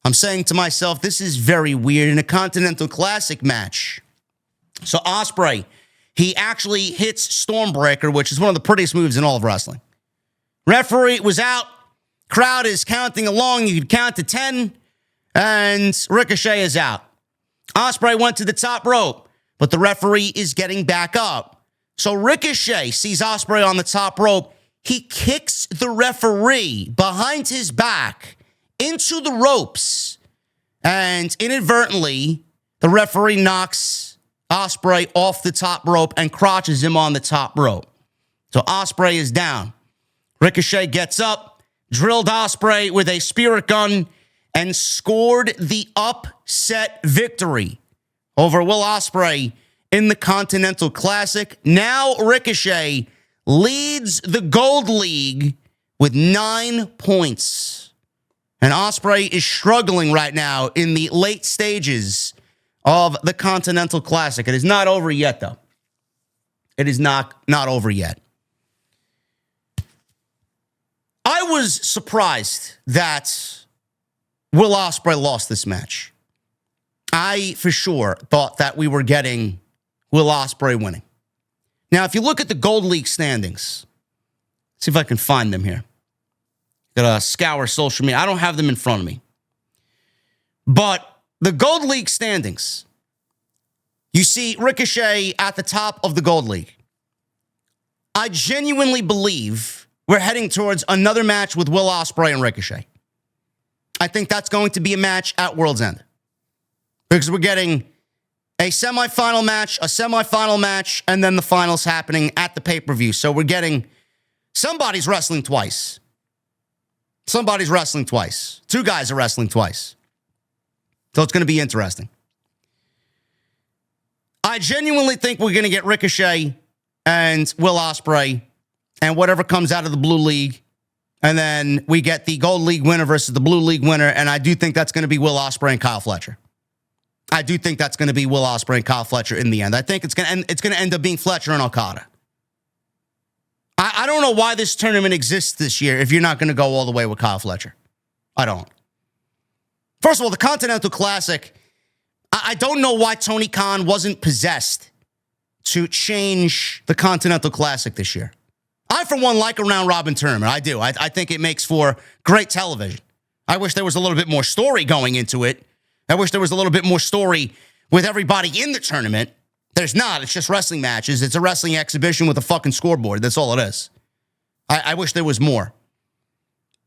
I'm saying to myself, this is very weird in a Continental Classic match. So Ospreay, he actually hits Stormbreaker, which is one of the prettiest moves in all of wrestling. Referee was out. Crowd is counting along. You can count to 10. And Ricochet is out. Ospreay went to the top rope, but the referee is getting back up. So Ricochet sees Ospreay on the top rope. He kicks the referee behind his back into the ropes. And inadvertently, the referee knocks Ospreay off the top rope and crotches him on the top rope. So Ospreay is down. Ricochet gets up, drilled Ospreay with a spirit gun, and scored the upset victory over Will Ospreay in the Continental Classic. Now Ricochet leads the Gold League with 9 points. And Ospreay is struggling right now in the late stages of the Continental Classic. It is not over yet, though. It is not over yet. I was surprised that Will Ospreay lost this match. I, for sure, thought that we were getting Will Ospreay winning. Now, if you look at the Gold League standings, see if I can find them here. Gotta scour social media. I don't have them in front of me. But the Gold League standings, you see Ricochet at the top of the Gold League. I genuinely believe we're heading towards another match with Will Ospreay and Ricochet. I think that's going to be a match at World's End. Because we're getting a semifinal match, and then the finals happening at the pay-per-view. So we're getting somebody's wrestling twice. Somebody's wrestling twice. Two guys are wrestling twice. So it's going to be interesting. I genuinely think we're going to get Ricochet and Will Ospreay and whatever comes out of the Blue League. And then we get the Gold League winner versus the Blue League winner. And I do think that's going to be Will Ospreay and Kyle Fletcher. I do think that's going to be Will Ospreay and Kyle Fletcher in the end. I think it's going to end up being Fletcher and Okada. I don't know why this tournament exists this year if you're not going to go all the way with Kyle Fletcher. I don't. First of all, the Continental Classic, I don't know why Tony Khan wasn't possessed to change the Continental Classic this year. I, for one, like a round-robin tournament. I do. I think it makes for great television. I wish there was a little bit more story going into it. I wish there was a little bit more story with everybody in the tournament. There's not. It's just wrestling matches. It's a wrestling exhibition with a fucking scoreboard. That's all it is. I wish there was more.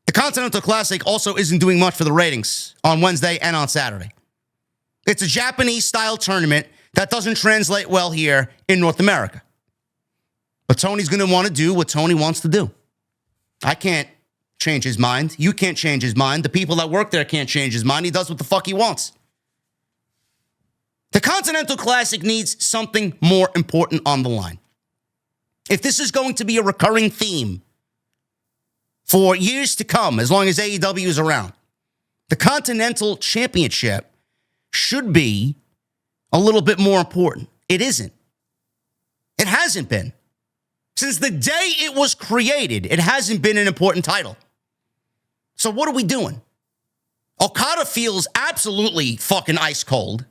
The Continental Classic also isn't doing much for the ratings on Wednesday and on Saturday. It's a Japanese-style tournament that doesn't translate well here in North America. But Tony's going to want to do what Tony wants to do. I can't change his mind. You can't change his mind. The people that work there can't change his mind. He does what the fuck he wants. The Continental Classic needs something more important on the line. If this is going to be a recurring theme for years to come, as long as AEW is around, the Continental Championship should be a little bit more important. It isn't. It hasn't been. Since the day it was created, it hasn't been an important title. So what are we doing? Okada feels absolutely fucking ice cold.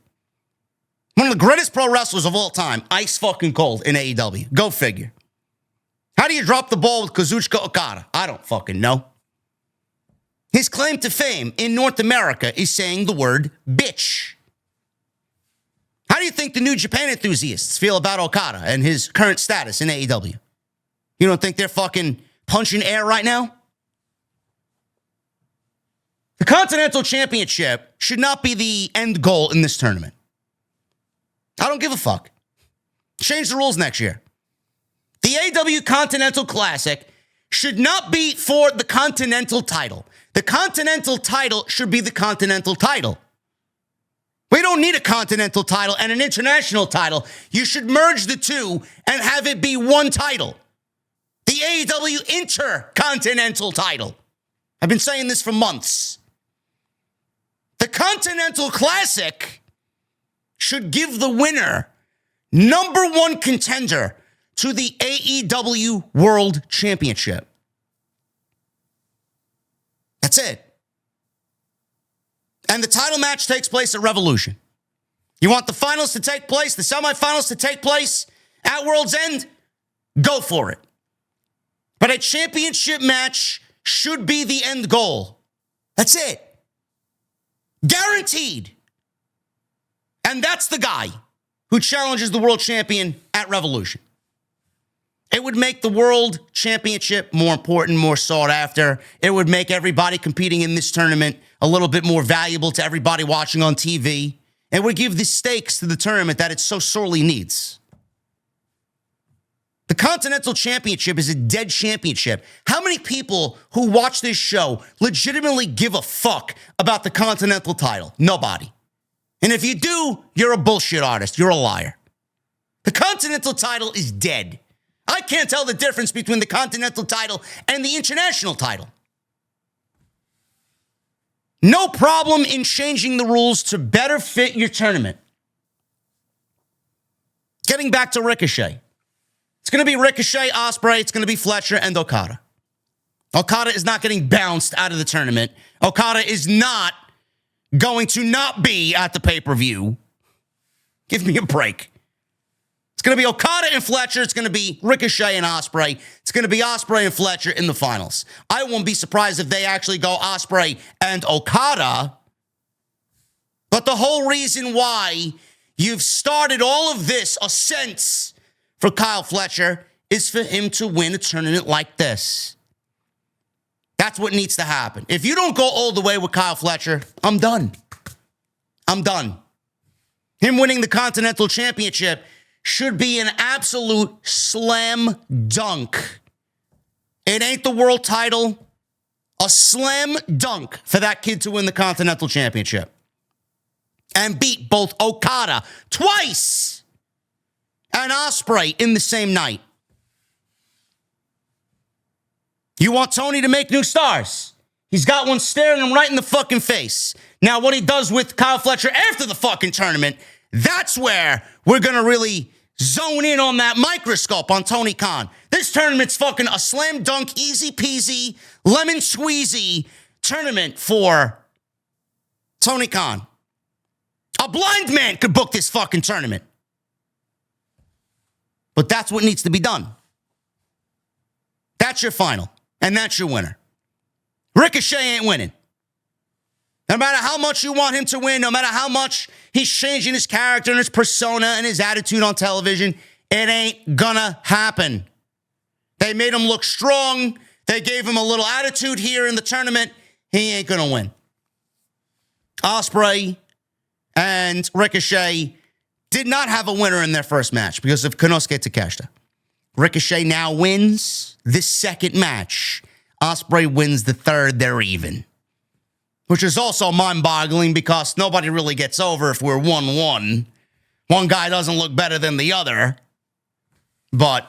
One of the greatest pro wrestlers of all time, ice fucking cold in AEW. Go figure. How do you drop the ball with Kazuchika Okada? I don't fucking know. His claim to fame in North America is saying the word bitch. How do you think the New Japan enthusiasts feel about Okada and his current status in AEW? You don't think they're fucking punching air right now? The Continental Championship should not be the end goal in this tournament. I don't give a fuck. Change the rules next year. The AEW Continental Classic should not be for the Continental title. The Continental title should be the Continental title. We don't need a Continental title and an international title. You should merge the two and have it be one title. The AEW Intercontinental title. I've been saying this for months. The Continental Classic should give the winner number one contender to the AEW World Championship. That's it. And the title match takes place at Revolution. You want the finals to take place, the semifinals to take place at World's End? Go for it. But a championship match should be the end goal. That's it. Guaranteed. And that's the guy who challenges the world champion at Revolution. It would make the world championship more important, more sought after. It would make everybody competing in this tournament a little bit more valuable to everybody watching on TV. It would give the stakes to the tournament that it so sorely needs. The Continental Championship is a dead championship. How many people who watch this show legitimately give a fuck about the Continental title? Nobody. And if you do, you're a bullshit artist. You're a liar. The Continental title is dead. I can't tell the difference between the Continental title and the International title. No problem in changing the rules to better fit your tournament. Getting back to Ricochet. It's going to be Ricochet, Ospreay, it's going to be Fletcher, and Okada. Okada is not getting bounced out of the tournament. Okada is not going to not be at the pay-per-view. Give me a break. It's going to be Okada and Fletcher. It's going to be Ricochet and Ospreay. It's going to be Ospreay and Fletcher in the finals. I won't be surprised if they actually go Ospreay and Okada. But the whole reason why you've started all of this ascent for Kyle Fletcher is for him to win a tournament like this. That's what needs to happen. If you don't go all the way with Kyle Fletcher, I'm done. I'm done. Him winning the Continental Championship should be an absolute slam dunk. It ain't the world title. A slam dunk for that kid to win the Continental Championship. And beat both Okada twice and Ospreay in the same night. You want Tony to make new stars? He's got one staring him right in the fucking face. Now, what he does with Kyle Fletcher after the fucking tournament, that's where we're going to really zone in on that microscope on Tony Khan. This tournament's fucking a slam dunk, easy peasy, lemon squeezy tournament for Tony Khan. A blind man could book this fucking tournament. But that's what needs to be done. That's your final. And that's your winner. Ricochet ain't winning. No matter how much you want him to win, no matter how much he's changing his character and his persona and his attitude on television, it ain't gonna happen. They made him look strong. They gave him a little attitude here in the tournament. He ain't gonna win. Ospreay and Ricochet did not have a winner in their first match because of Konosuke Takeshita. Ricochet now wins this second match. Ospreay wins the third. They're even. Which is also mind-boggling because nobody really gets over if we're 1-1. One guy doesn't look better than the other. But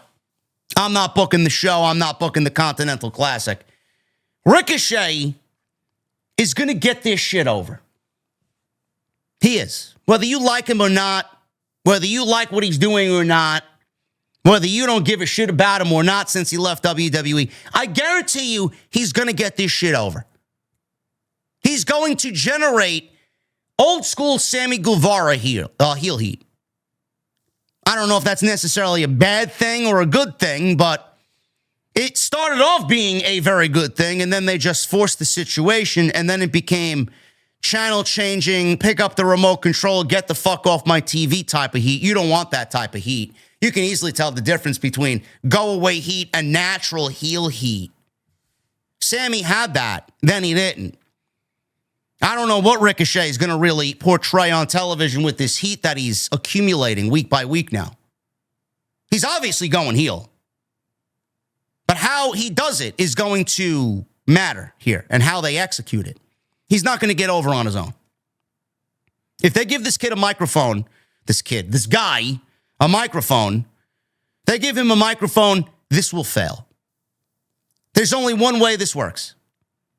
I'm not booking the show. I'm not booking the Continental Classic. Ricochet is going to get this shit over. He is. Whether you like him or not, whether you like what he's doing or not, whether you don't give a shit about him or not since he left WWE, I guarantee you he's going to get this shit over. He's going to generate old school Sammy Guevara heel heat. I don't know if that's necessarily a bad thing or a good thing, but it started off being a very good thing, and then they just forced the situation, and then it became channel changing, pick up the remote control, get the fuck off my TV type of heat. You don't want that type of heat. You can easily tell the difference between go away heat and natural heel heat. Sammy had that, then he didn't. I don't know what Ricochet is going to really portray on television with this heat that he's accumulating week by week now. He's obviously going heel. But how he does it is going to matter here and how they execute it. He's not going to get over on his own. If they give this kid a microphone, this guy, a microphone, they give him a microphone, this will fail. There's only one way this works.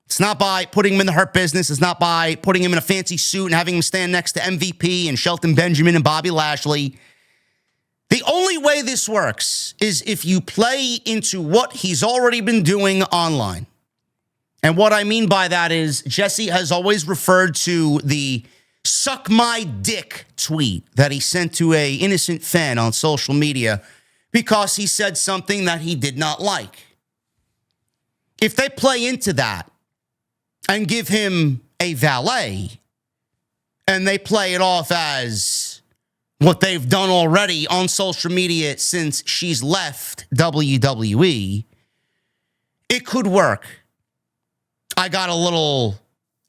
It's not by putting him in the Hurt Business. It's not by putting him in a fancy suit and having him stand next to MVP and Shelton Benjamin and Bobby Lashley. The only way this works is if you play into what he's already been doing online. And what I mean by that is Jesse has always referred to the suck my dick tweet that he sent to a innocent fan on social media because he said something that he did not like. If they play into that and give him a valet and they play it off as what they've done already on social media since she's left WWE, it could work. I got a little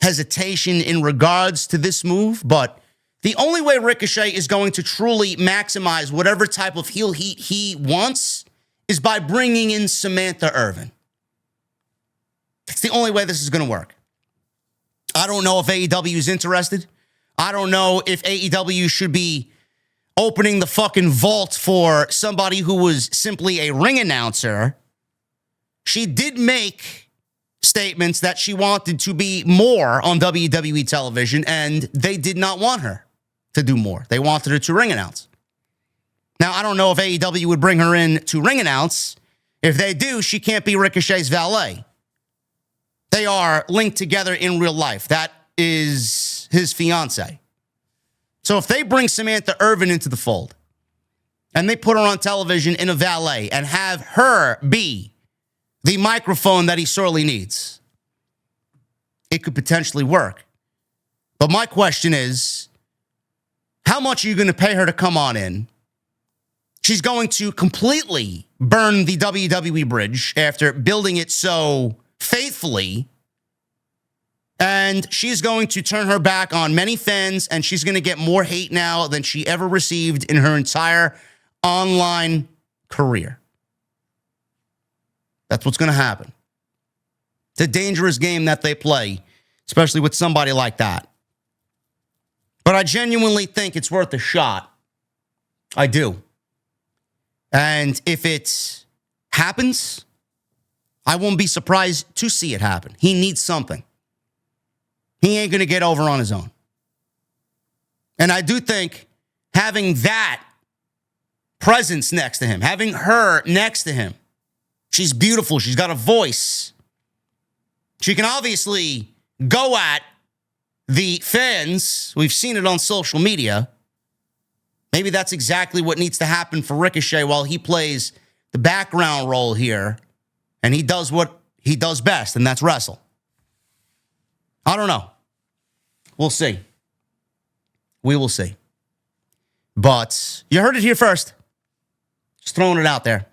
hesitation in regards to this move, but the only way Ricochet is going to truly maximize whatever type of heel heat he wants is by bringing in Samantha Irvin. It's the only way this is going to work. I don't know if AEW is interested. I don't know if AEW should be opening the fucking vault for somebody who was simply a ring announcer. She did make statements that she wanted to be more on WWE television, and they did not want her to do more. They wanted her to ring announce. Now, I don't know if AEW would bring her in to ring announce. If they do, she can't be Ricochet's valet. They are linked together in real life. That is his fiance. So if they bring Samantha Irvin into the fold and they put her on television in a valet and have her be the microphone that he sorely needs, it could potentially work. But my question is, how much are you going to pay her to come on in? She's going to completely burn the WWE bridge after building it so faithfully. And she's going to turn her back on many fans, and she's going to get more hate now than she ever received in her entire online career. That's what's going to happen. It's a dangerous game that they play, especially with somebody like that. But I genuinely think it's worth a shot. I do. And if it happens, I won't be surprised to see it happen. He needs something. He ain't going to get over on his own. And I do think having that presence next to him, having her next to him, she's beautiful. She's got a voice. She can obviously go at the fans. We've seen it on social media. Maybe that's exactly what needs to happen for Ricochet while he plays the background role here. And he does what he does best, and that's wrestle. I don't know. We'll see. We will see. But you heard it here first. Just throwing it out there.